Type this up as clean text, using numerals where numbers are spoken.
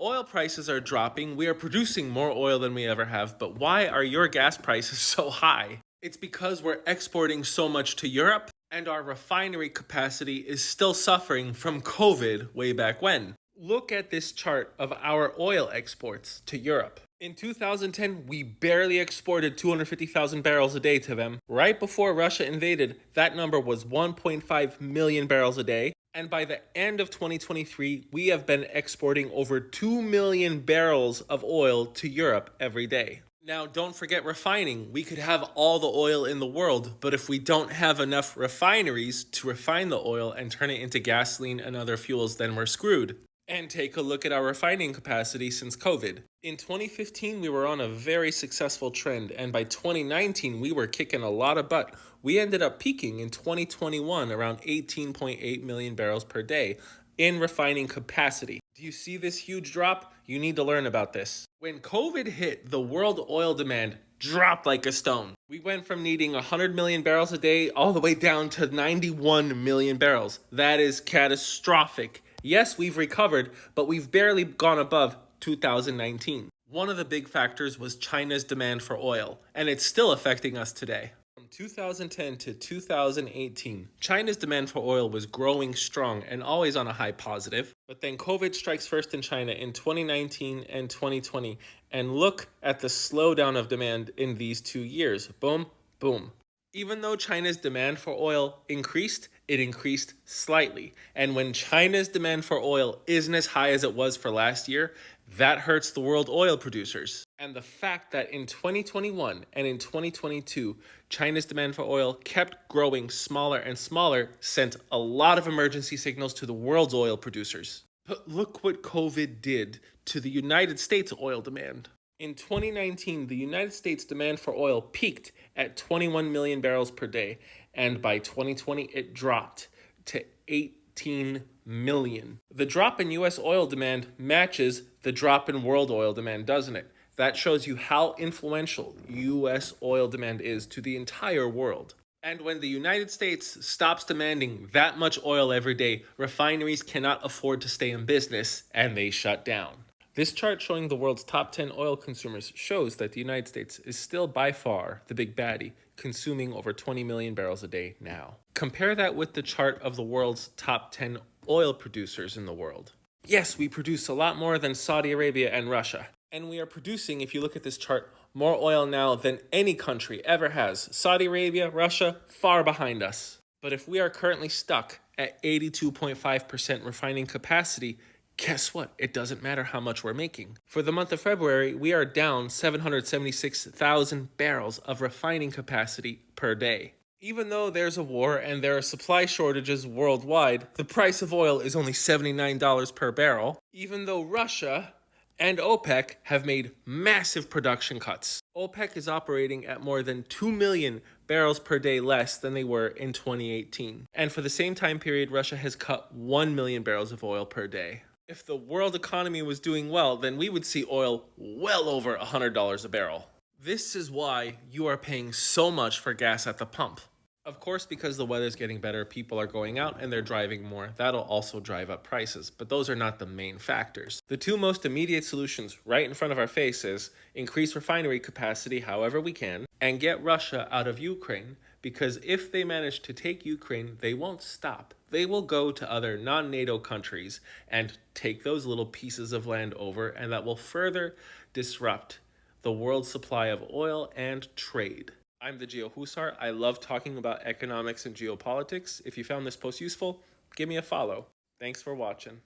Oil prices are dropping. We are producing more oil than we ever have, but why are your gas prices so high? It's because we're exporting so much to Europe, and our refinery capacity is still suffering from COVID way back when. Look at this chart of our oil exports to Europe. In 2010, we barely exported 250,000 barrels a day to them. Right before Russia invaded, that number was 1.5 million barrels a day. And by the end of 2023, we have been exporting over 2 million barrels of oil to Europe every day. Now, don't forget refining. We could have all the oil in the world, but if we don't have enough refineries to refine the oil and turn it into gasoline and other fuels, then we're screwed. And take a look at our refining capacity since COVID. In 2015, we were on a very successful trend, and by 2019, we were kicking a lot of butt. We ended up peaking in 2021 around 18.8 million barrels per day in refining capacity. Do you see this huge drop? You need to learn about this. When COVID hit, the world oil demand dropped like a stone. We went from needing 100 million barrels a day all the way down to 91 million barrels. That is catastrophic. Yes, we've recovered, but we've barely gone above 2019. One of the big factors was China's demand for oil, and it's still affecting us today. From 2010 to 2018, China's demand for oil was growing strong and always on a high positive. But then COVID strikes first in China in 2019 and 2020, and look at the slowdown of demand in these 2 years. Boom, boom. Even though China's demand for oil increased, it increased slightly. And when China's demand for oil isn't as high as it was for last year, that hurts the world oil producers. And the fact that in 2021 and in 2022, China's demand for oil kept growing smaller and smaller sent a lot of emergency signals to the world's oil producers. But look what COVID did to the United States oil demand. In 2019, the United States demand for oil peaked at 21 million barrels per day, and by 2020 it dropped to 18 million. The drop in US oil demand matches the drop in world oil demand, doesn't it? That shows you how influential US oil demand is to the entire world. And when the United States stops demanding that much oil every day, refineries cannot afford to stay in business, and they shut down. This chart showing the world's top 10 oil consumers shows that the United States is still by far the big baddie, consuming over 20 million barrels a day now. Compare that with the chart of the world's top 10 oil producers in the world. Yes, we produce a lot more than Saudi Arabia and Russia. And we are producing, if you look at this chart, more oil now than any country ever has. Saudi Arabia, Russia, far behind us. But if we are currently stuck at 82.5% refining capacity, guess what? It doesn't matter how much we're making. For the month of February, we are down 776,000 barrels of refining capacity per day. Even though there's a war and there are supply shortages worldwide, the price of oil is only $79 per barrel, even though Russia and OPEC have made massive production cuts. OPEC is operating at more than 2 million barrels per day less than they were in 2018. And for the same time period, Russia has cut 1 million barrels of oil per day. If the world economy was doing well, then we would see oil well over $100 a barrel. This is why you are paying so much for gas at the pump. Of course, because the weather's getting better, people are going out and they're driving more. That'll also drive up prices, but those are not the main factors. The two most immediate solutions right in front of our face is increase refinery capacity however we can and get Russia out of Ukraine, because if they manage to take Ukraine, they won't stop. They will go to other non-NATO countries and take those little pieces of land over, and that will further disrupt the world's supply of oil and trade. I'm the Geo Husar. I love talking about economics and geopolitics. If you found this post useful, give me a follow. Thanks for watching.